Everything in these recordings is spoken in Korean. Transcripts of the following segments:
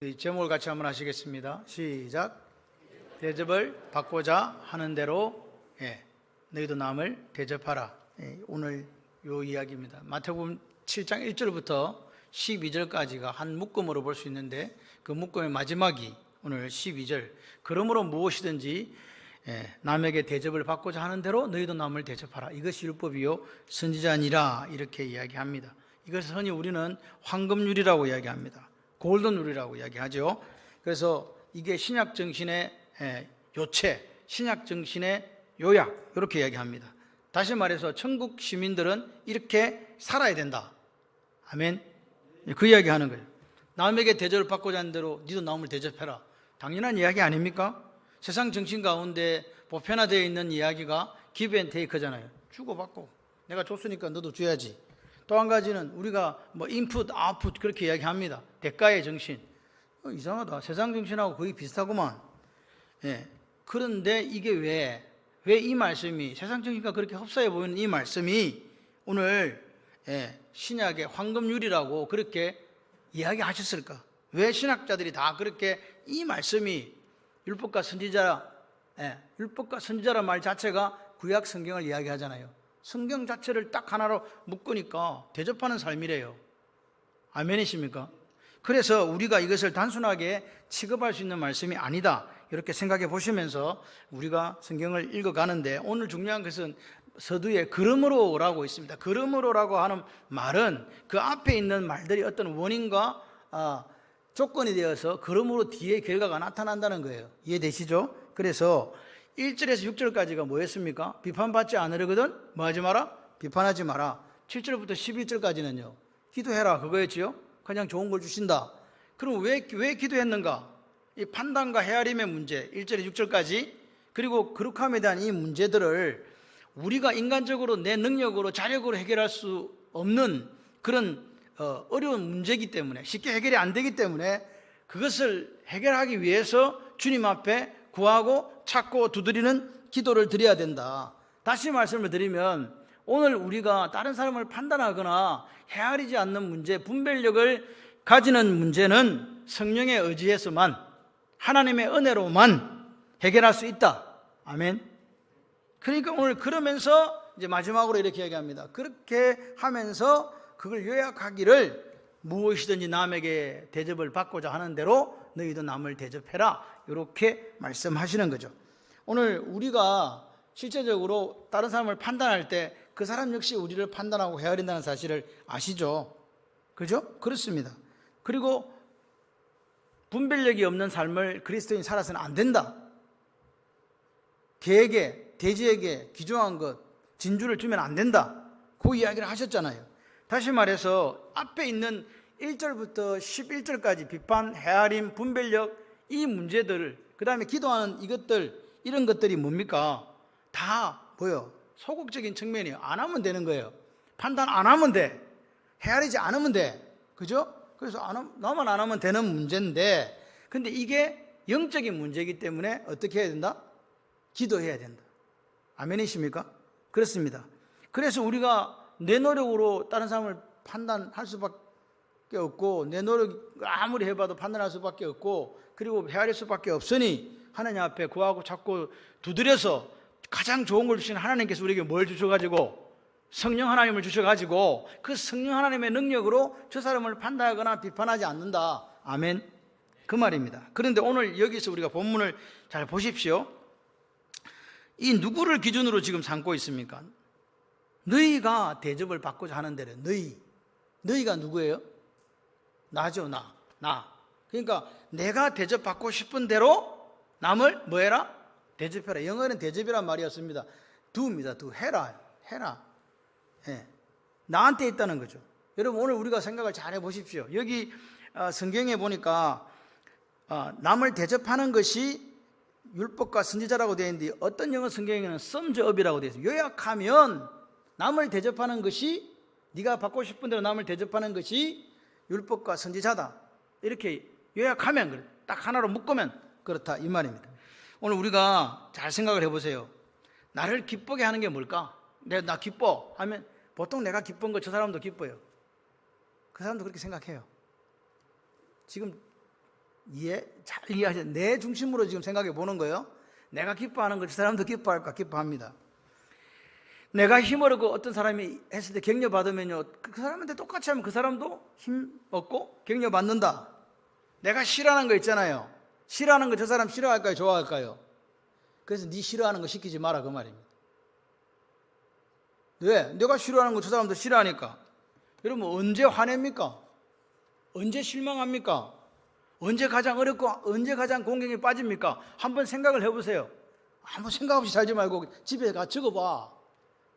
제목을 같이 한번 하시겠습니다. 시작. 대접을 받고자 하는 대로 너희도 남을 대접하라. 오늘 요 이야기입니다. 마태복음 7장 1절부터 12절까지가 한 묶음으로 볼 수 있는데 그 묶음의 마지막이 오늘 12절. 그러므로 무엇이든지 남에게 대접을 받고자 하는 대로 너희도 남을 대접하라. 이것이 율법이요 선지자니라 이렇게 이야기합니다. 이것을 흔히 우리는 황금률이라고 이야기합니다. 골든룰이라고 이야기하죠. 그래서 이게 신약 정신의 요체, 신약 정신의 요약 이렇게 이야기합니다. 다시 말해서 천국 시민들은 이렇게 살아야 된다. 아멘. 그 이야기하는 거예요. 남에게 대접을 받고자 하는 대로 니도 남을 대접해라. 당연한 이야기 아닙니까? 세상 정신 가운데 보편화되어 있는 이야기가 기브 앤 테이크잖아요. 주고받고 내가 줬으니까 너도 줘야지. 또 한 가지는 우리가 인풋, 아웃풋 그렇게 이야기합니다. 대가의 정신. 이상하다. 세상 정신하고 거의 비슷하구만. 그런데 이게 왜 이 말씀이 세상 정신과 그렇게 흡사해 보이는 이 말씀이 오늘 신약의 황금률이라고 그렇게 이야기하셨을까? 왜 신학자들이 다 그렇게 이 말씀이 율법과 선지자란 말 자체가 구약 성경을 이야기하잖아요. 성경 자체를 딱 하나로 묶으니까 대접하는 삶이래요. 아멘이십니까? 그래서 우리가 이것을 단순하게 취급할 수 있는 말씀이 아니다 이렇게 생각해 보시면서 우리가 성경을 읽어가는데 오늘 중요한 것은 서두에 그러므로라고 있습니다. 그러므로라고 하는 말은 그 앞에 있는 말들이 어떤 원인과 조건이 되어서 그러므로 뒤에 결과가 나타난다는 거예요. 이해되시죠? 그래서 1절에서 6절까지가 뭐였습니까? 비판받지 않으려거든 뭐하지 마라? 비판하지 마라. 7절부터 11절까지는요 기도해라 그거였지요? 그냥 좋은 걸 주신다. 그럼 왜 기도했는가? 이 판단과 헤아림의 문제 1절에서 6절까지 그리고 거룩함에 대한 이 문제들을 우리가 인간적으로 내 능력으로 자력으로 해결할 수 없는 그런 어려운 문제이기 때문에 쉽게 해결이 안 되기 때문에 그것을 해결하기 위해서 주님 앞에 구하고 찾고 두드리는 기도를 드려야 된다. 다시 말씀을 드리면 오늘 우리가 다른 사람을 판단하거나 헤아리지 않는 문제, 분별력을 가지는 문제는 성령의 의지에서만 하나님의 은혜로만 해결할 수 있다. 아멘. 그러니까 오늘 그러면서 이제 마지막으로 이렇게 얘기합니다. 그렇게 하면서 그걸 요약하기를 무엇이든지 남에게 대접을 받고자 하는 대로 너희도 남을 대접해라 이렇게 말씀하시는 거죠. 오늘 우리가 실제적으로 다른 사람을 판단할 때 그 사람 역시 우리를 판단하고 헤아린다는 사실을 아시죠? 그죠? 그렇습니다. 그리고 분별력이 없는 삶을 그리스도인이 살아서는 안 된다. 개에게, 돼지에게 귀중한 것, 진주를 주면 안 된다. 그 이야기를 하셨잖아요. 다시 말해서 앞에 있는 1절부터 11절까지 비판, 헤아림, 분별력 이 문제들을 그 다음에 기도하는 이것들 이런 것들이 뭡니까? 다 뭐요? 소극적인 측면이에요. 안 하면 되는 거예요. 판단 안 하면 돼. 헤아리지 않으면 돼. 그죠? 그래서 나만 안 하면 되는 문제인데 근데 이게 영적인 문제이기 때문에 어떻게 해야 된다? 기도해야 된다. 아멘이십니까? 그렇습니다. 그래서 우리가 내 노력으로 다른 사람을 판단할 수밖에 없고 내 노력 아무리 해봐도 판단할 수밖에 없고 그리고 헤아릴 수밖에 없으니 하나님 앞에 구하고 찾고 두드려서 가장 좋은 걸 주신 하나님께서 우리에게 뭘 주셔가지고 성령 하나님을 주셔가지고 그 성령 하나님의 능력으로 저 사람을 판단하거나 비판하지 않는다. 아멘. 그 말입니다. 그런데 오늘 여기서 우리가 본문을 잘 보십시오. 이 누구를 기준으로 지금 삼고 있습니까? 너희가 대접을 받고자 하는 대로 너희가 누구예요? 나죠. 나. 그러니까 내가 대접받고 싶은 대로 남을 뭐해라? 대접해라. 영어는 대접이란 말이었습니다. do입니다. do. 해라. 나한테 있다는 거죠. 여러분 오늘 우리가 생각을 잘 해보십시오. 여기 성경에 보니까 남을 대접하는 것이 율법과 선지자라고 되어 있는데 어떤 영어 성경에는 sums up이라고 되어 있어요. 요약하면 남을 대접하는 것이 네가 받고 싶은 대로 남을 대접하는 것이 율법과 선지자다. 이렇게 요약하면 그래. 딱 하나로 묶으면 그렇다 이 말입니다. 오늘 우리가 잘 생각을 해보세요. 나를 기쁘게 하는 게 뭘까? 나 기뻐 하면 보통 내가 기쁜 거 저 사람도 기뻐요. 그 사람도 그렇게 생각해요. 지금 잘 이해하세요. 내 중심으로 지금 생각해 보는 거예요. 내가 기뻐하는 거 저 사람도 기뻐할까? 기뻐합니다. 내가 힘을 얻고 어떤 사람이 했을 때 격려받으면요, 그 사람한테 똑같이 하면 그 사람도 힘 얻고 격려받는다. 내가 싫어하는 거 있잖아요. 싫어하는 거 저 사람 싫어할까요? 좋아할까요? 그래서 네 싫어하는 거 시키지 마라 그 말입니다. 왜? 내가 싫어하는 거 저 사람도 싫어하니까. 여러분 언제 화냅니까? 언제 실망합니까? 언제 가장 어렵고 언제 가장 공경에 빠집니까? 한번 생각을 해보세요. 아무 생각 없이 살지 말고 집에 가 적어봐.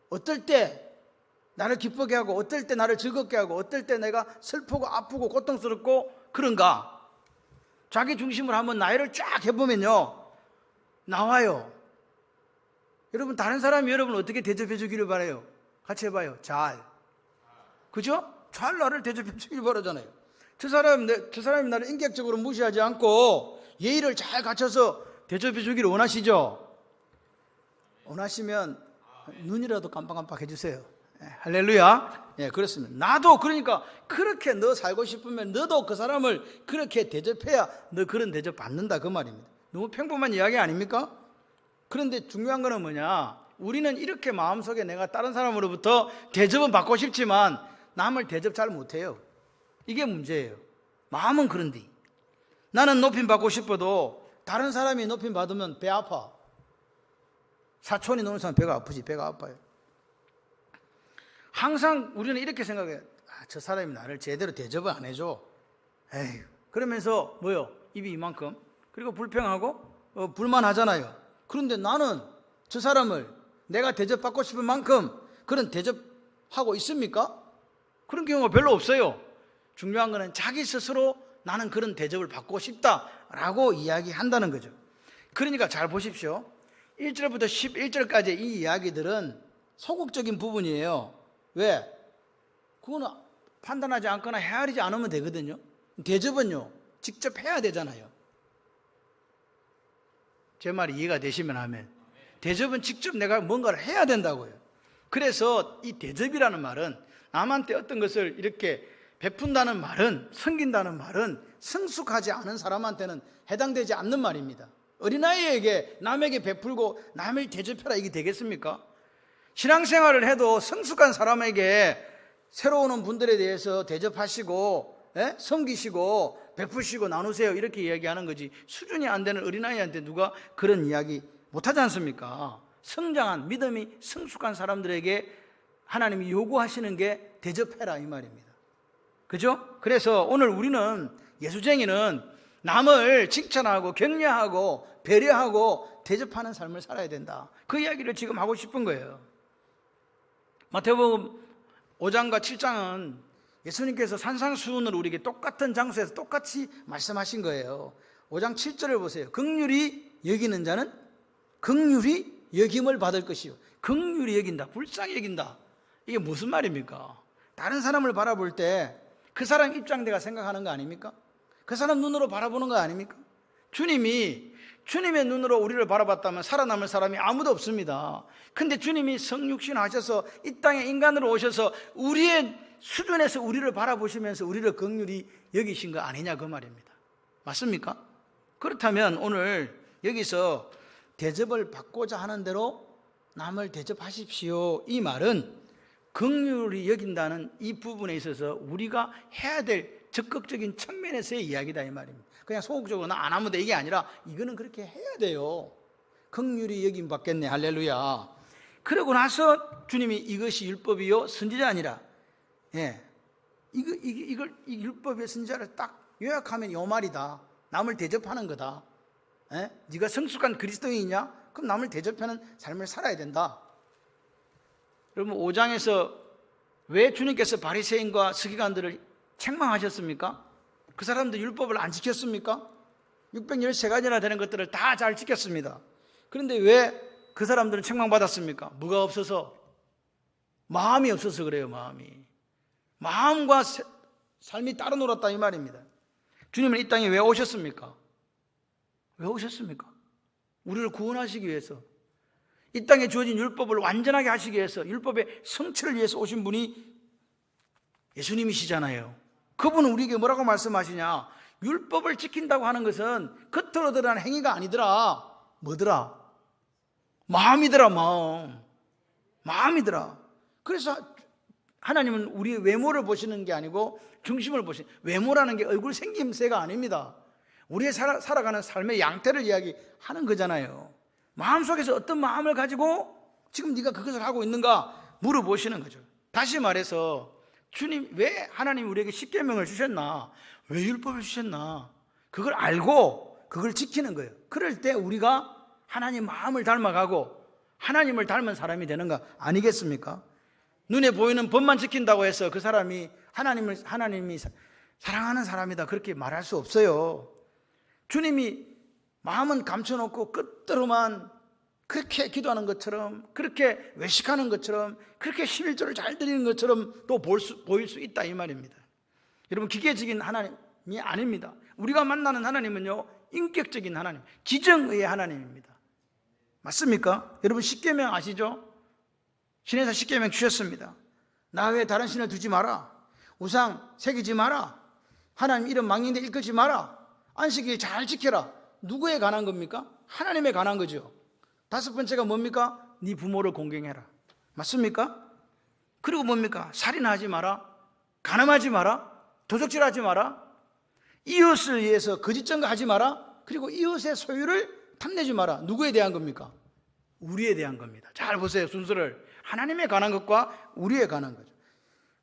어떨 때 나를 기쁘게 하고 어떨 때 나를 즐겁게 하고 어떨 때 내가 슬프고 아프고 고통스럽고 그런가? 자기 중심으로 한번 나열을 쫙 해보면요 나와요. 여러분 다른 사람이 여러분 어떻게 대접해 주기를 바라요? 같이 해봐요. 잘. 그죠? 잘 나를 대접해 주기를 바라잖아요. 저 사람이 나를 인격적으로 무시하지 않고 예의를 잘 갖춰서 대접해 주기를 원하시죠? 원하시면 눈이라도 깜빡깜빡 해주세요. 할렐루야. 예, 그렇습니다. 나도 그러니까 그렇게 너 살고 싶으면 너도 그 사람을 그렇게 대접해야 너 그런 대접 받는다 그 말입니다. 너무 평범한 이야기 아닙니까? 그런데 중요한 거는 뭐냐? 우리는 이렇게 마음속에 내가 다른 사람으로부터 대접은 받고 싶지만 남을 대접 잘 못해요. 이게 문제예요. 마음은 그런데 나는 높임 받고 싶어도 다른 사람이 높임 받으면 배 아파. 사촌이 노는 사람 배가 아프지. 배가 아파요. 항상 우리는 이렇게 생각해요. 저 사람이 나를 제대로 대접을 안 해줘. 에휴. 그러면서 뭐요? 입이 이만큼. 그리고 불평하고 불만하잖아요. 그런데 나는 저 사람을 내가 대접받고 싶은 만큼 그런 대접하고 있습니까? 그런 경우가 별로 없어요. 중요한 거는 자기 스스로 나는 그런 대접을 받고 싶다라고 이야기한다는 거죠. 그러니까 잘 보십시오. 1절부터 11절까지 이 이야기들은 소극적인 부분이에요. 왜? 그거는 판단하지 않거나 헤아리지 않으면 되거든요. 대접은요 직접 해야 되잖아요. 제 말이 이해가 되시면 하면 대접은 직접 내가 뭔가를 해야 된다고요. 그래서 이 대접이라는 말은 남한테 어떤 것을 이렇게 베푼다는 말은, 섬긴다는 말은 성숙하지 않은 사람한테는 해당되지 않는 말입니다. 어린아이에게 남에게 베풀고 남을 대접해라 이게 되겠습니까? 신앙생활을 해도 성숙한 사람에게 새로 오는 분들에 대해서 대접하시고 섬기시고 베푸시고 나누세요 이렇게 이야기하는 거지, 수준이 안 되는 어린아이한테 누가 그런 이야기 못하지 않습니까? 성장한 믿음이 성숙한 사람들에게 하나님이 요구하시는 게 대접해라 이 말입니다. 그죠? 그래서 오늘 우리는 예수쟁이는 남을 칭찬하고 격려하고 배려하고 대접하는 삶을 살아야 된다. 그 이야기를 지금 하고 싶은 거예요. 마태복음 5장과 7장은 예수님께서 산상수훈을 우리에게 똑같은 장소에서 똑같이 말씀하신 거예요. 5장 7절을 보세요. 긍휼히 여기는 자는 긍휼히 여김을 받을 것이요. 긍휼히 여긴다, 불쌍히 여긴다. 이게 무슨 말입니까? 다른 사람을 바라볼 때 그 사람 입장 내가 생각하는 거 아닙니까? 그 사람 눈으로 바라보는 거 아닙니까? 주님의 눈으로 우리를 바라봤다면 살아남을 사람이 아무도 없습니다. 근데 주님이 성육신 하셔서 이 땅에 인간으로 오셔서 우리의 수준에서 우리를 바라보시면서 우리를 긍휼히 여기신 거 아니냐 그 말입니다. 맞습니까? 그렇다면 오늘 여기서 대접을 받고자 하는 대로 남을 대접하십시오 이 말은 긍휼히 여긴다는 이 부분에 있어서 우리가 해야 될 적극적인 측면에서의 이야기다 이 말입니다. 그냥 소극적으로 나 안 하면 돼 이게 아니라 이거는 그렇게 해야 돼요. 긍휼히 여김 받겠네. 할렐루야. 그러고 나서 주님이 이것이 율법이요 선지자니라. 예, 이걸 이 율법의 선지자를 딱 요약하면 이 말이다. 남을 대접하는 거다. 예? 네가 성숙한 그리스도인이냐? 그럼 남을 대접하는 삶을 살아야 된다. 여러분 5장에서 왜 주님께서 바리새인과 서기관들을 책망하셨습니까? 그 사람들 율법을 안 지켰습니까? 613가지나 되는 것들을 다 잘 지켰습니다. 그런데 왜 그 사람들은 책망받았습니까? 뭐가 없어서? 마음이 없어서 그래요. 마음과 삶이 따로 놀았다 이 말입니다. 주님은 이 땅에 왜 오셨습니까? 왜 오셨습니까? 우리를 구원하시기 위해서, 이 땅에 주어진 율법을 완전하게 하시기 위해서, 율법의 성취를 위해서 오신 분이 예수님이시잖아요. 그분은 우리에게 뭐라고 말씀하시냐? 율법을 지킨다고 하는 것은 겉으로 드러나는 행위가 아니더라. 뭐더라? 마음이더라. 마음이더라. 그래서 하나님은 우리의 외모를 보시는 게 아니고 중심을 보시는, 외모라는 게 얼굴 생김새가 아닙니다. 우리의 살아가는 삶의 양태를 이야기하는 거잖아요. 마음속에서 어떤 마음을 가지고 지금 네가 그것을 하고 있는가 물어보시는 거죠. 다시 말해서 주님, 왜 하나님 우리에게 십계명을 주셨나, 왜 율법을 주셨나, 그걸 알고 그걸 지키는 거예요. 그럴 때 우리가 하나님 마음을 닮아가고 하나님을 닮은 사람이 되는 거 아니겠습니까? 눈에 보이는 법만 지킨다고 해서 그 사람이 하나님이 사랑하는 사람이다 그렇게 말할 수 없어요. 주님이 마음은 감춰놓고 끝으로만 그렇게 기도하는 것처럼, 그렇게 외식하는 것처럼, 그렇게 11조를 잘 드리는 것처럼 또 보일 수 있다 이 말입니다. 여러분, 기계적인 하나님이 아닙니다. 우리가 만나는 하나님은요, 인격적인 하나님, 기정의의 하나님입니다. 맞습니까? 여러분, 십계명 아시죠? 신에서 십계명 주셨습니다. 나 외에 다른 신을 두지 마라, 우상 새기지 마라, 하나님 이름 망령되 일컫지 마라, 안식일 잘 지켜라. 누구에 관한 겁니까? 하나님에 관한 거죠. 다섯 번째가 뭡니까? 네 부모를 공경해라. 맞습니까? 그리고 뭡니까? 살인하지 마라, 간음하지 마라, 도적질하지 마라, 이웃을 위해서 거짓 증거하지 마라, 그리고 이웃의 소유를 탐내지 마라. 누구에 대한 겁니까? 우리에 대한 겁니다. 잘 보세요, 순서를. 하나님에 관한 것과 우리에 관한 거죠.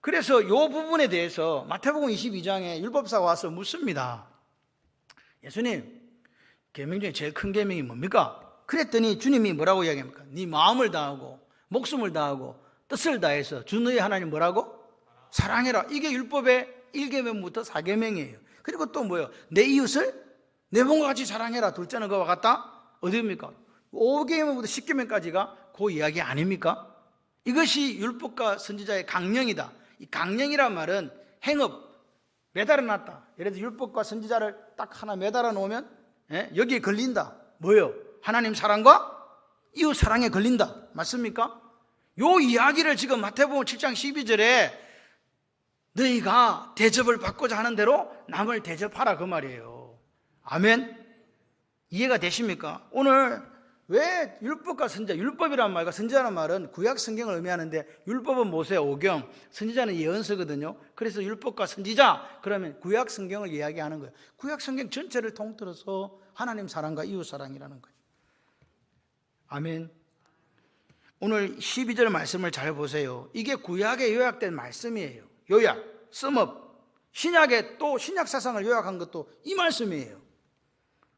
그래서 이 부분에 대해서 마태복음 22장에 율법사가 와서 묻습니다. 예수님, 계명 중에 제일 큰 계명이 뭡니까? 그랬더니 주님이 뭐라고 이야기합니까? 네 마음을 다하고 목숨을 다하고 뜻을 다해서 주 너희 하나님 뭐라고? 사랑해라. 이게 율법의 1계명부터 4계명이에요. 그리고 또 뭐예요? 내 이웃을 내 몸과 같이 사랑해라. 둘째는 그와 같다? 어디입니까? 5계명부터 10계명까지가 그 이야기 아닙니까? 이것이 율법과 선지자의 강령이다. 이 강령이란 말은 행업, 매달아 놨다. 예를 들어 율법과 선지자를 딱 하나 매달아 놓으면 여기에 걸린다. 뭐예요? 하나님 사랑과 이웃 사랑에 걸린다. 맞습니까? 요 이야기를 지금 마태복음 7장 12절에 너희가 대접을 받고자 하는 대로 남을 대접하라 그 말이에요. 아멘? 이해가 되십니까? 오늘 왜 율법과 선지자, 율법이란 말과 선지자란 말은 구약 성경을 의미하는데 율법은 모세 오경, 선지자는 예언서거든요. 그래서 율법과 선지자 그러면 구약 성경을 이야기하는 거예요. 구약 성경 전체를 통틀어서 하나님 사랑과 이웃 사랑이라는 거예요. 아멘. 오늘 12절 말씀을 잘 보세요. 이게 구약에 요약된 말씀이에요. 요약, 썸업. 신약에 또 신약 사상을 요약한 것도 이 말씀이에요.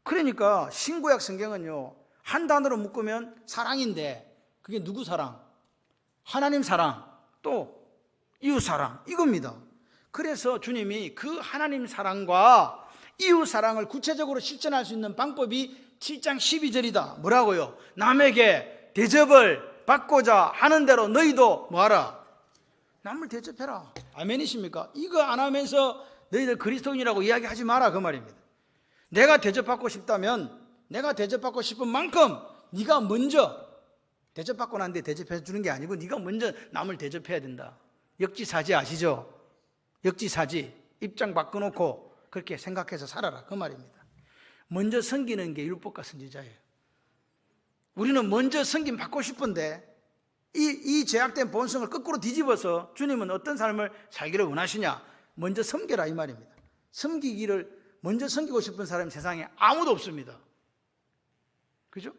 그러니까 신구약 성경은요, 한 단어로 묶으면 사랑인데 그게 누구 사랑? 하나님 사랑, 또 이웃 사랑, 이겁니다. 그래서 주님이 그 하나님 사랑과 이웃 사랑을 구체적으로 실천할 수 있는 방법이 7장 12절이다. 뭐라고요? 남에게 대접을 받고자 하는 대로 너희도 뭐하라? 남을 대접해라. 아멘이십니까? 이거 안 하면서 너희들 그리스도인이라고 이야기하지 마라 그 말입니다. 내가 대접받고 싶다면 내가 대접받고 싶은 만큼 네가 먼저 대접받고 난 뒤에 대접해 주는 게 아니고 네가 먼저 남을 대접해야 된다. 역지사지 아시죠? 역지사지. 입장 바꿔놓고 그렇게 생각해서 살아라 그 말입니다. 먼저 섬기는 게 율법과 선지자예요. 우리는 먼저 섬김 받고 싶은데 이 제약된 본성을 거꾸로 뒤집어서 주님은 어떤 삶을 살기를 원하시냐? 먼저 섬겨라 이 말입니다. 섬기기를 먼저 섬기고 싶은 사람이 세상에 아무도 없습니다. 그죠?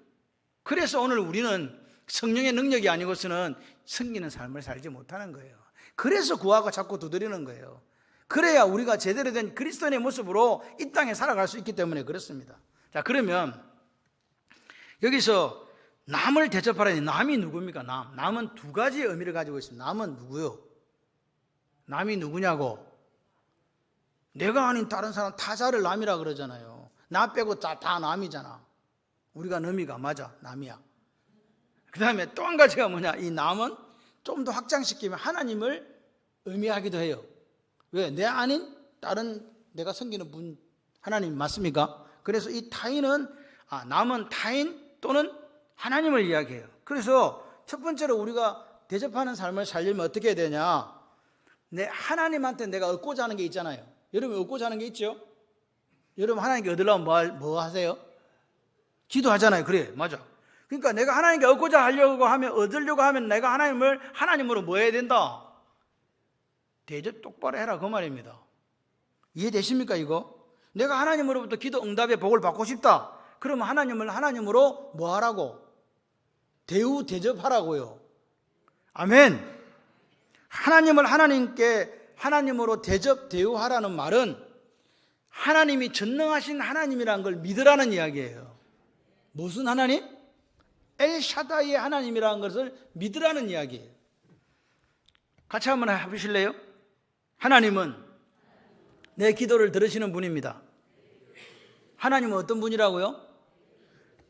그래서 오늘 우리는 성령의 능력이 아니고서는 섬기는 삶을 살지 못하는 거예요. 그래서 구하고 자꾸 두드리는 거예요. 그래야 우리가 제대로 된 그리스도인의 모습으로 이 땅에 살아갈 수 있기 때문에 그렇습니다. 자, 그러면 여기서 남을 대접하라니 남이 누굽니까? 남은 두 가지의 의미를 가지고 있습니다. 남은 누구요? 남이 누구냐고? 내가 아닌 다른 사람 타자를 남이라 그러잖아요. 나 빼고 다 남이잖아. 우리가 너미가 맞아, 남이야. 그 다음에 또 한 가지가 뭐냐? 이 남은 좀 더 확장시키면 하나님을 의미하기도 해요. 왜? 내 아닌 다른 내가 섬기는 분 하나님 맞습니까? 그래서 이 타인은 남은 타인 또는 하나님을 이야기해요. 그래서 첫 번째로 우리가 대접하는 삶을 살려면 어떻게 해야 되냐? 내 하나님한테 내가 얻고자 하는 게 있잖아요. 여러분 얻고자 하는 게 있죠? 여러분 하나님께 얻으려면 뭐 하세요? 기도하잖아요. 그래, 맞아. 그러니까 내가 하나님께 얻고자 하려고 하면, 얻으려고 하면 내가 하나님을 하나님으로 뭐 해야 된다? 대접 똑바로 해라 그 말입니다. 이해되십니까 이거? 내가 하나님으로부터 기도 응답의 복을 받고 싶다. 그러면 하나님을 하나님으로 뭐 하라고? 대우 대접하라고요. 아멘. 하나님을 하나님께 하나님으로 대접 대우하라는 말은 하나님이 전능하신 하나님이라는 걸 믿으라는 이야기예요. 무슨 하나님? 엘샤다이의 하나님이라는 것을 믿으라는 이야기예요. 같이 한번 해보실래요? 하나님은 내 기도를 들으시는 분입니다. 하나님은 어떤 분이라고요?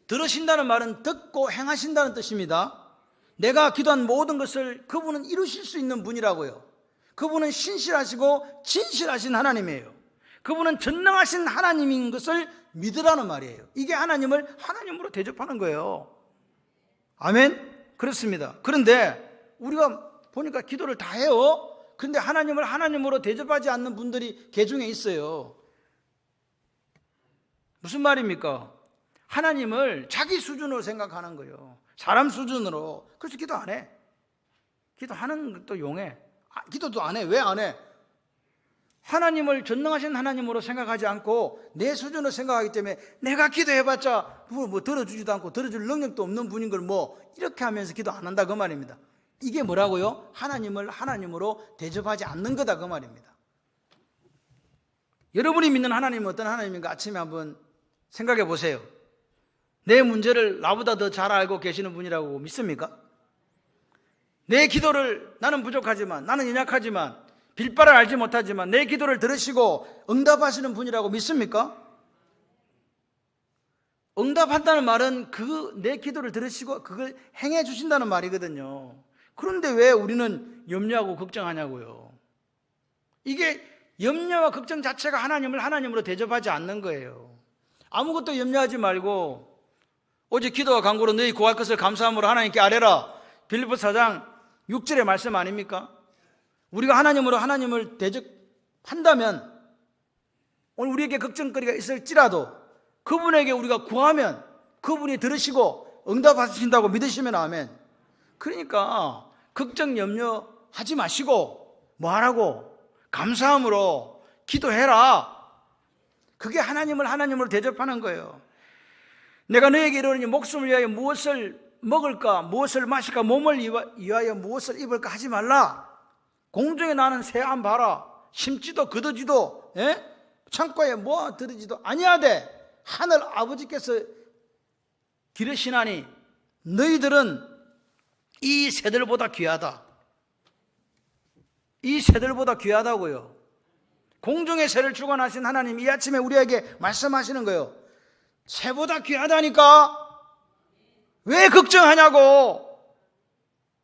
들으신다는 말은 듣고 행하신다는 뜻입니다. 내가 기도한 모든 것을 그분은 이루실 수 있는 분이라고요. 그분은 신실하시고 진실하신 하나님이에요. 그분은 전능하신 하나님인 것을 믿으라는 말이에요. 이게 하나님을 하나님으로 대접하는 거예요. 아멘? 그렇습니다. 그런데 우리가 보니까 기도를 다 해요. 그런데 하나님을 하나님으로 대접하지 않는 분들이 개중에 있어요. 무슨 말입니까? 하나님을 자기 수준으로 생각하는 거예요. 사람 수준으로. 그래서 기도 안 해. 기도하는 것도 용해. 기도도 안 해. 왜 안 해? 하나님을 전능하신 하나님으로 생각하지 않고 내 수준으로 생각하기 때문에 내가 기도해봤자 뭐 들어주지도 않고 들어줄 능력도 없는 분인 걸 뭐 이렇게 하면서 기도 안 한다 그 말입니다. 이게 뭐라고요? 하나님을 하나님으로 대접하지 않는 거다 그 말입니다. 여러분이 믿는 하나님은 어떤 하나님인가 아침에 한번 생각해 보세요. 내 문제를 나보다 더 잘 알고 계시는 분이라고 믿습니까? 내 기도를 나는 부족하지만 나는 연약하지만 빌바를 알지 못하지만 내 기도를 들으시고 응답하시는 분이라고 믿습니까? 응답한다는 말은 내 기도를 들으시고 그걸 행해 주신다는 말이거든요. 그런데 왜 우리는 염려하고 걱정하냐고요. 이게 염려와 걱정 자체가 하나님을 하나님으로 대접하지 않는 거예요. 아무것도 염려하지 말고 오직 기도와 간구로 너희 구할 것을 감사함으로 하나님께 아뢰라. 빌립보서 4장 6절의 말씀 아닙니까? 우리가 하나님으로 하나님을 대접한다면 오늘 우리에게 걱정거리가 있을지라도 그분에게 우리가 구하면 그분이 들으시고 응답하신다고 믿으시면 아멘. 그러니까 걱정 염려하지 마시고 뭐 하라고? 감사함으로 기도해라. 그게 하나님을 하나님으로 대접하는 거예요. 내가 너에게 이르노니 목숨을 위하여 무엇을 먹을까 무엇을 마실까 몸을 위하여 무엇을 입을까 하지 말라. 공중에 나는 새 안 봐라. 심지도 거두지도 창고에 모아 들이지도 아니하되 하늘 아버지께서 기르시나니 너희들은 이 새들보다 귀하다. 이 새들보다 귀하다고요. 공중의 새를 주관하신 하나님 이 아침에 우리에게 말씀하시는 거예요. 새보다 귀하다니까 왜 걱정하냐고.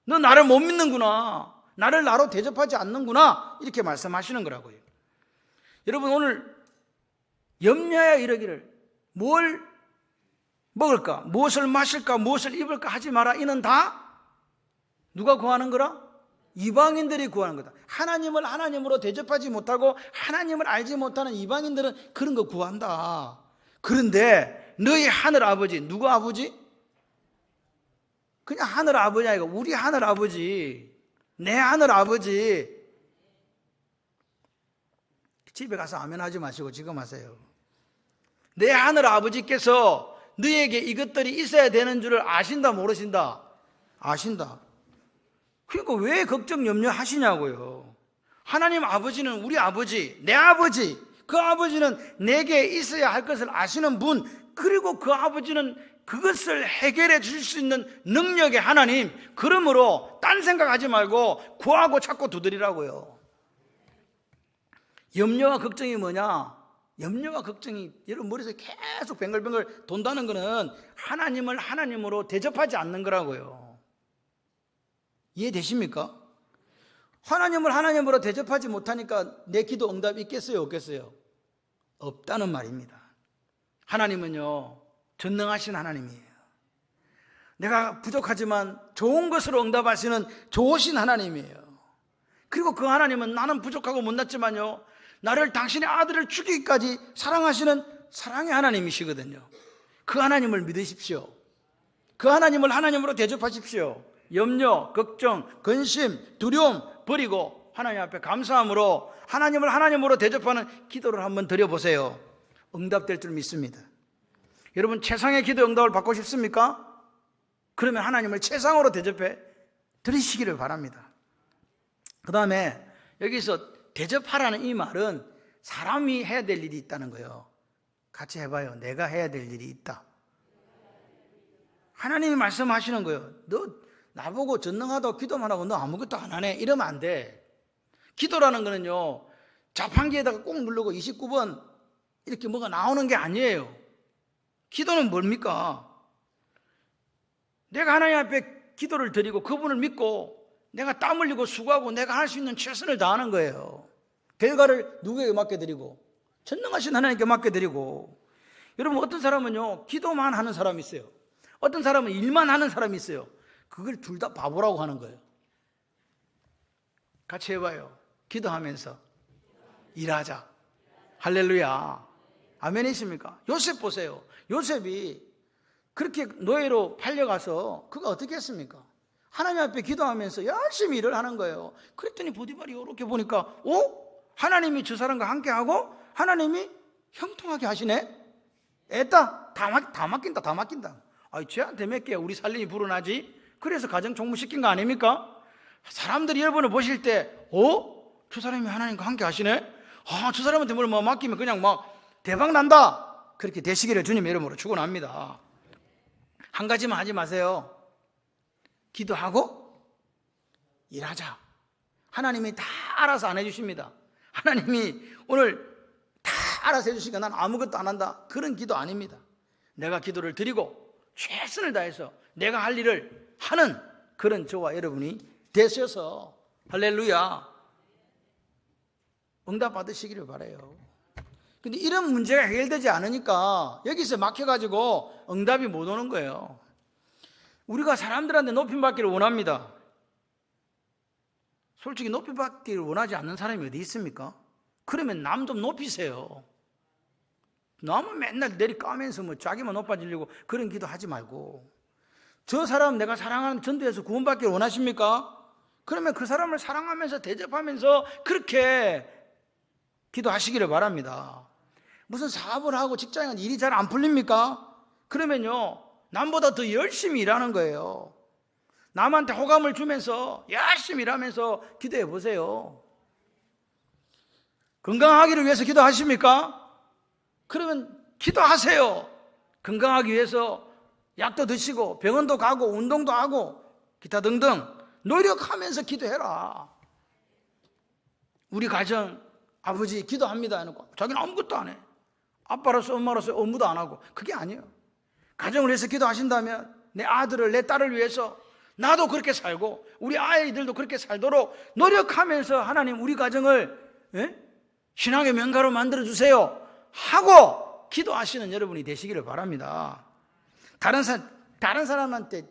너 나를 못 믿는구나. 나를 나로 대접하지 않는구나. 이렇게 말씀하시는 거라고요. 여러분 오늘 염려하여 이르기를 뭘 먹을까 무엇을 마실까 무엇을 입을까 하지 마라. 이는 다 누가 구하는 거라? 이방인들이 구하는 거다. 하나님을 하나님으로 대접하지 못하고 하나님을 알지 못하는 이방인들은 그런 거 구한다. 그런데 너희 하늘 아버지, 누구 아버지? 그냥 하늘 아버지 아니고 우리 하늘 아버지, 내 하늘 아버지. 집에 가서 아멘 하지 마시고 지금 하세요. 내 하늘 아버지께서 너에게 이것들이 있어야 되는 줄을 아신다 모르신다? 아신다. 그러니까 왜 걱정 염려하시냐고요. 하나님 아버지는 우리 아버지, 내 아버지, 그 아버지는 내게 있어야 할 것을 아시는 분, 그리고 그 아버지는 그것을 해결해 줄 수 있는 능력의 하나님. 그러므로 딴 생각하지 말고 구하고 찾고 두드리라고요. 염려와 걱정이 뭐냐? 염려와 걱정이 여러분 머릿속에 계속 뱅글뱅글 돈다는 것은 하나님을 하나님으로 대접하지 않는 거라고요. 이해되십니까? 하나님을 하나님으로 대접하지 못하니까 내 기도 응답이 있겠어요 없겠어요? 없다는 말입니다. 하나님은요 전능하신 하나님이에요. 내가 부족하지만 좋은 것으로 응답하시는 좋으신 하나님이에요. 그리고 그 하나님은 나는 부족하고 못났지만요 나를 당신의 아들을 죽이기까지 사랑하시는 사랑의 하나님이시거든요. 그 하나님을 믿으십시오. 그 하나님을 하나님으로 대접하십시오. 염려, 걱정, 근심, 두려움 버리고 하나님 앞에 감사함으로 하나님을 하나님으로 대접하는 기도를 한번 드려보세요. 응답될 줄 믿습니다. 여러분, 최상의 기도 응답을 받고 싶습니까? 그러면 하나님을 최상으로 대접해 드리시기를 바랍니다. 그 다음에 여기서 대접하라는 이 말은 사람이 해야 될 일이 있다는 거예요. 같이 해봐요. 내가 해야 될 일이 있다. 하나님이 말씀하시는 거예요. 너 나보고 전능하다고 기도만 하고 너 아무것도 안 하네 이러면 안 돼. 기도라는 거는요, 자판기에다가 꼭 누르고 29번 이렇게 뭐가 나오는 게 아니에요. 기도는 뭡니까? 내가 하나님 앞에 기도를 드리고 그분을 믿고 내가 땀 흘리고 수고하고 내가 할 수 있는 최선을 다하는 거예요. 결과를 누구에게 맡겨드리고? 전능하신 하나님께 맡겨드리고. 여러분, 어떤 사람은요, 기도만 하는 사람이 있어요. 어떤 사람은 일만 하는 사람이 있어요. 그걸 둘 다 바보라고 하는 거예요. 같이 해봐요. 기도하면서 일하자. 할렐루야. 아멘이십니까? 요셉 보세요. 요셉이 그렇게 노예로 팔려가서 그가 어떻게 했습니까? 하나님 앞에 기도하면서 열심히 일을 하는 거예요. 그랬더니 보디발이 이렇게 보니까 하나님이 저 사람과 함께하고 하나님이 형통하게 하시네. 애따 다 맡긴다. 쟤한테 맡겨 우리 살림이 불어나지. 그래서 가정 총무시킨 거 아닙니까? 사람들이 여러분을 보실 때 저 사람이 하나님과 함께 하시네. 저 사람한테 뭘 맡기면 그냥 막 대박 난다. 그렇게 되시기를 주님의 이름으로 축원합니다. 한 가지만 하지 마세요. 기도하고 일하자. 하나님이 다 알아서 안 해주십니다. 하나님이 오늘 다 알아서 해주시니까 난 아무것도 안 한다. 그런 기도 아닙니다. 내가 기도를 드리고 최선을 다해서 내가 할 일을 하는 그런 저와 여러분이 되셔서 할렐루야 응답 받으시기를 바라요. 근데 이런 문제가 해결되지 않으니까 여기서 막혀가지고 응답이 못 오는 거예요. 우리가 사람들한테 높임받기를 원합니다. 솔직히 높임받기를 원하지 않는 사람이 어디 있습니까? 그러면 남 좀 높이세요. 남은 맨날 내리 까면서 자기만 높아지려고 그런 기도 하지 말고, 저 사람 내가 사랑하는 전도에서 구원받기를 원하십니까? 그러면 그 사람을 사랑하면서 대접하면서 그렇게 기도하시기를 바랍니다. 무슨 사업을 하고 직장에 일이 잘 안 풀립니까? 그러면요, 남보다 더 열심히 일하는 거예요. 남한테 호감을 주면서 열심히 일하면서 기도해 보세요. 건강하기를 위해서 기도하십니까? 그러면 기도하세요. 건강하기 위해서 약도 드시고 병원도 가고 운동도 하고 기타 등등 노력하면서 기도해라. 우리 가정 아버지 기도합니다 해놓고 자기는 아무것도 안 해. 아빠로서 엄마로서 업무도 안 하고. 그게 아니에요. 가정을 위해서 기도하신다면 내 아들을 내 딸을 위해서 나도 그렇게 살고 우리 아이들도 그렇게 살도록 노력하면서 하나님 우리 가정을 신앙의 명가로 만들어주세요 하고 기도하시는 여러분이 되시기를 바랍니다. 다른 사람한테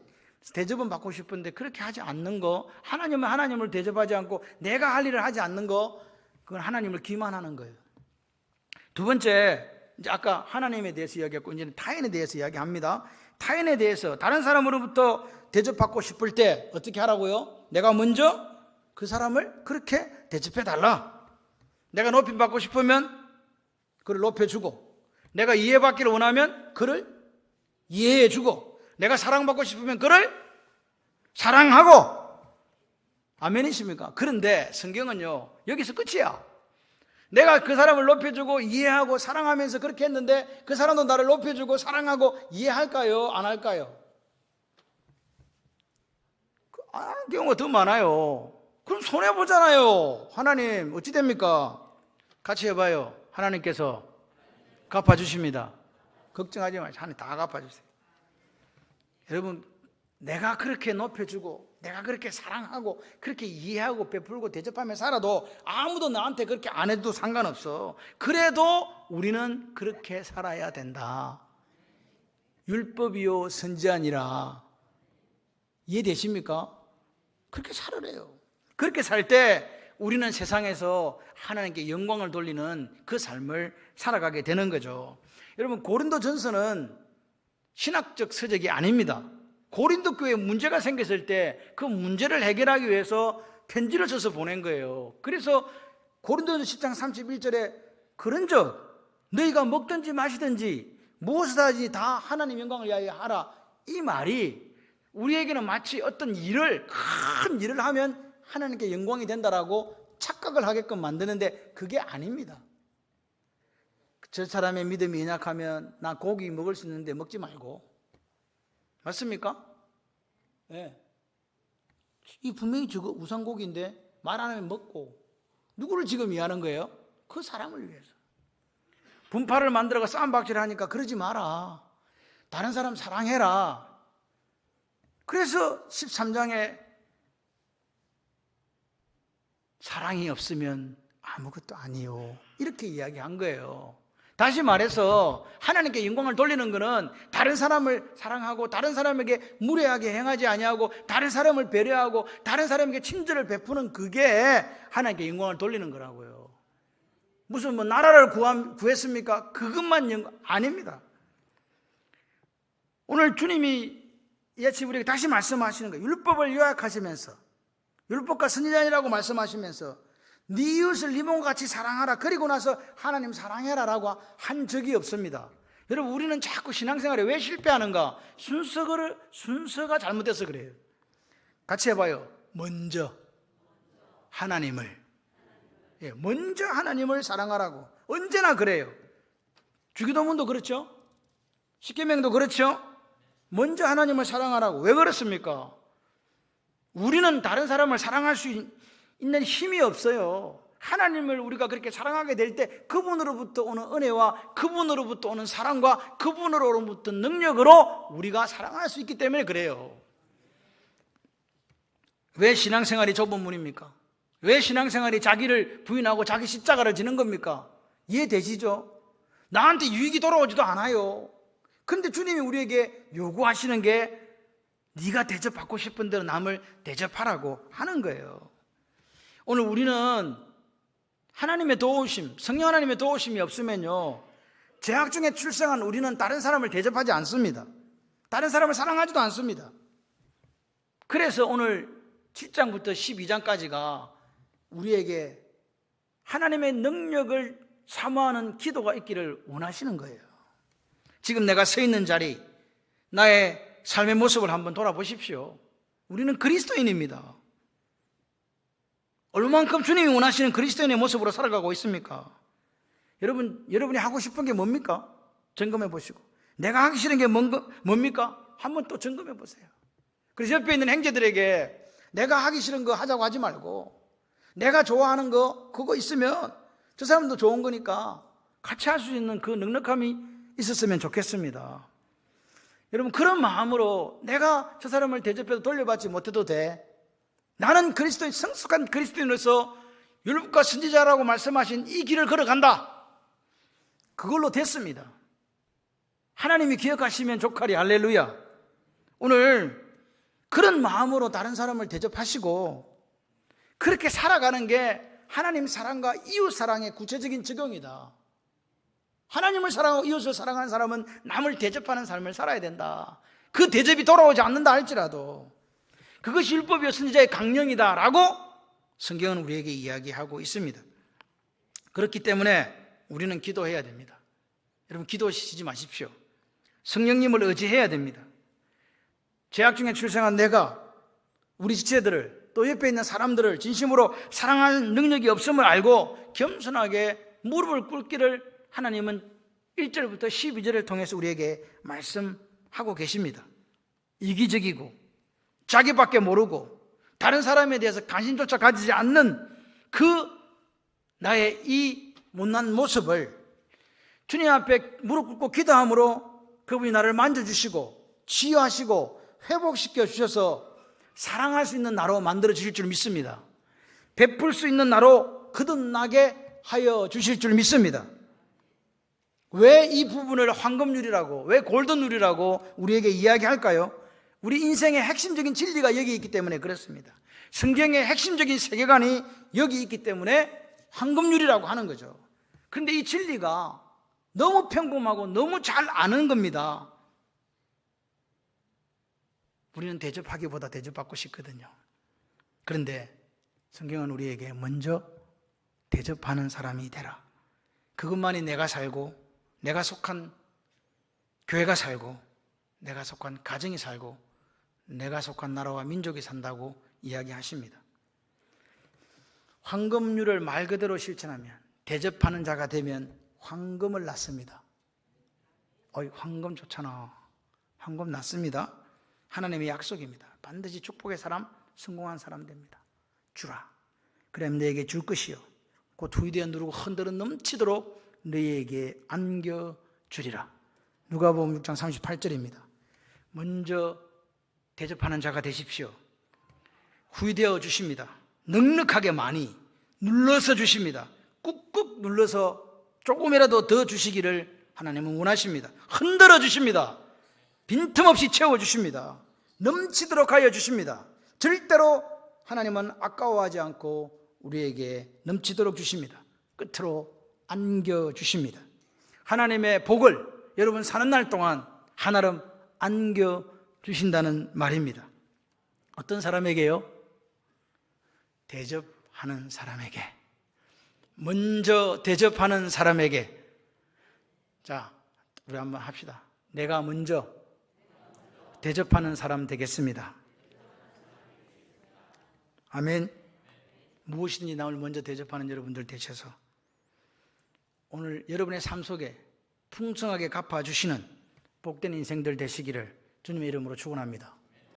대접은 받고 싶은데 그렇게 하지 않는 거, 하나님은 하나님을 대접하지 않고 내가 할 일을 하지 않는 거, 그건 하나님을 기만하는 거예요. 두 번째, 이제 아까 하나님에 대해서 이야기했고 이제는 타인에 대해서 이야기합니다. 타인에 대해서 다른 사람으로부터 대접받고 싶을 때 어떻게 하라고요? 내가 먼저 그 사람을 그렇게 대접해 달라. 내가 높임받고 싶으면 그를 높여주고, 내가 이해받기를 원하면 그를 이해해주고, 내가 사랑받고 싶으면 그를 사랑하고. 아멘이십니까? 그런데 성경은요, 여기서 끝이야. 내가 그 사람을 높여주고 이해하고 사랑하면서 그렇게 했는데 그 사람도 나를 높여주고 사랑하고 이해할까요? 안 할까요? 안 하는 경우가 더 많아요. 그럼 손해보잖아요. 하나님 어찌 됩니까? 같이 해봐요. 하나님께서 갚아주십니다. 걱정하지 마세요. 하나님 다 갚아주세요. 여러분, 내가 그렇게 높여주고 내가 그렇게 사랑하고 그렇게 이해하고 베풀고 대접하며 살아도 아무도 나한테 그렇게 안 해도 상관없어. 그래도 우리는 그렇게 살아야 된다. 율법이요 선지자니라. 이해되십니까? 그렇게 살으래요. 그렇게 살 때 우리는 세상에서 하나님께 영광을 돌리는 그 삶을 살아가게 되는 거죠. 여러분, 고린도전서는 신학적 서적이 아닙니다. 고린도 교회에 문제가 생겼을 때 그 문제를 해결하기 위해서 편지를 써서 보낸 거예요. 그래서 고린도전서 10장 31절에 그런즉 너희가 먹든지 마시든지 무엇을 하든지 다 하나님 영광을 위하여 하라, 이 말이 우리에게는 마치 어떤 큰 일을 하면 하나님께 영광이 된다라고 착각을 하게끔 만드는데 그게 아닙니다. 저 사람의 믿음이 연약하면 나 고기 먹을 수 있는데 먹지 말고, 맞습니까? 네. 이 분명히 저거 우상고기인데 말 안 하면 먹고, 누구를 지금 위하는 거예요? 그 사람을 위해서. 분파를 만들어가 싸움박질을 하니까 그러지 마라, 다른 사람 사랑해라. 그래서 13장에 사랑이 없으면 아무것도 아니요, 이렇게 이야기한 거예요. 다시 말해서 하나님께 영광을 돌리는 것은 다른 사람을 사랑하고 다른 사람에게 무례하게 행하지 아니하고 다른 사람을 배려하고 다른 사람에게 친절을 베푸는, 그게 하나님께 영광을 돌리는 거라고요. 무슨 뭐 나라를 구했습니까? 그것만 영광 아닙니다. 오늘 주님이 예치 우리에게 다시 말씀하시는 거예요. 율법을 요약하시면서, 율법과 선지자니라고 말씀하시면서 네 이웃을 네 몸과 같이 사랑하라, 그리고 나서 하나님 사랑해라라고 한 적이 없습니다. 여러분, 우리는 자꾸 신앙생활에 왜 실패하는가? 순서가 잘못돼서 그래요. 같이 해봐요. 먼저 하나님을, 먼저 하나님을 사랑하라고. 언제나 그래요. 주기도문도 그렇죠, 십계명도 그렇죠. 먼저 하나님을 사랑하라고. 왜 그렇습니까? 우리는 다른 사람을 사랑할 수 있는 힘이 없어요. 하나님을 우리가 그렇게 사랑하게 될 때 그분으로부터 오는 은혜와 그분으로부터 오는 사랑과 그분으로부터 능력으로 우리가 사랑할 수 있기 때문에 그래요. 왜 신앙생활이 좁은 문입니까? 왜 신앙생활이 자기를 부인하고 자기 십자가를 지는 겁니까? 이해되시죠? 나한테 유익이 돌아오지도 않아요. 근데 주님이 우리에게 요구하시는 게 네가 대접받고 싶은 대로 남을 대접하라고 하는 거예요. 오늘 우리는 하나님의 도우심, 성령 하나님의 도우심이 없으면요, 죄악 중에 출생한 우리는 다른 사람을 대접하지 않습니다. 다른 사람을 사랑하지도 않습니다. 그래서 오늘 7장부터 12장까지가 우리에게 하나님의 능력을 사모하는 기도가 있기를 원하시는 거예요. 지금 내가 서 있는 자리, 나의 삶의 모습을 한번 돌아보십시오. 우리는 그리스도인입니다. 얼마만큼 주님이 원하시는 그리스도인의 모습으로 살아가고 있습니까? 여러분이 하고 싶은 게 뭡니까? 점검해 보시고, 내가 하기 싫은 게 뭡니까? 한번 또 점검해 보세요. 그래서 옆에 있는 형제들에게 내가 하기 싫은 거 하자고 하지 말고, 내가 좋아하는 거 그거 있으면 저 사람도 좋은 거니까 같이 할 수 있는 그 넉넉함이 있었으면 좋겠습니다. 여러분, 그런 마음으로 내가 저 사람을 대접해서 돌려받지 못해도 돼, 나는 그리스도인, 성숙한 그리스도인으로서 율법과 선지자라고 말씀하신 이 길을 걸어간다, 그걸로 됐습니다. 하나님이 기억하시면 족하리. 할렐루야. 오늘 그런 마음으로 다른 사람을 대접하시고 그렇게 살아가는 게 하나님 사랑과 이웃 사랑의 구체적인 적용이다. 하나님을 사랑하고 이웃을 사랑하는 사람은 남을 대접하는 삶을 살아야 된다. 그 대접이 돌아오지 않는다 할지라도 그것이 율법이요 선지자의 강령이다 라고 성경은 우리에게 이야기하고 있습니다. 그렇기 때문에 우리는 기도해야 됩니다. 여러분, 기도하시지 마십시오. 성령님을 의지해야 됩니다. 죄악 중에 출생한 내가 우리 지체들을, 또 옆에 있는 사람들을 진심으로 사랑할 능력이 없음을 알고 겸손하게 무릎을 꿇기를 하나님은 1절부터 12절을 통해서 우리에게 말씀하고 계십니다. 이기적이고 자기밖에 모르고 다른 사람에 대해서 관심조차 가지지 않는 그 나의 이 못난 모습을 주님 앞에 무릎 꿇고 기도함으로 그분이 나를 만져주시고 치유하시고 회복시켜 주셔서 사랑할 수 있는 나로 만들어 주실 줄 믿습니다. 베풀 수 있는 나로 거듭나게 하여 주실 줄 믿습니다. 왜 이 부분을 황금률이라고, 왜 골든룰이라고 우리에게 이야기할까요? 우리 인생의 핵심적인 진리가 여기 있기 때문에 그렇습니다. 성경의 핵심적인 세계관이 여기 있기 때문에 황금률이라고 하는 거죠. 그런데 이 진리가 너무 평범하고 너무 잘 아는 겁니다. 우리는 대접하기보다 대접받고 싶거든요. 그런데 성경은 우리에게 먼저 대접하는 사람이 되라. 그것만이 내가 살고, 내가 속한 교회가 살고, 내가 속한 가정이 살고, 내가 속한 나라와 민족이 산다고 이야기하십니다. 황금률을 말 그대로 실천하면, 대접하는 자가 되면 황금을 낳습니다. 황금 좋잖아. 황금 낳습니다. 하나님의 약속입니다. 반드시 축복의 사람, 성공한 사람 됩니다. 주라. 그럼 너에게 줄 것이요 곧 후이되어 누르고 흔들어 넘치도록 너희에게 안겨주리라. 누가복음 6장 38절입니다. 먼저 대접하는 자가 되십시오. 후이되어 주십니다. 넉넉하게 많이 눌러서 주십니다. 꾹꾹 눌러서 조금이라도 더 주시기를 하나님은 원하십니다. 흔들어 주십니다. 빈틈없이 채워주십니다. 넘치도록 하여 주십니다. 절대로 하나님은 아까워하지 않고 우리에게 넘치도록 주십니다. 끝으로 안겨주십니다. 하나님의 복을 여러분 사는 날 동안 한아름 안겨주신다는 말입니다. 어떤 사람에게요? 대접하는 사람에게, 먼저 대접하는 사람에게. 자, 우리 한번 합시다. 내가 먼저 대접하는 사람 되겠습니다. 아멘. 무엇이든지 남을 먼저 대접하는 여러분들 되셔서 오늘 여러분의 삶 속에 풍성하게 갚아주시는 복된 인생들 되시기를 주님의 이름으로 축원합니다.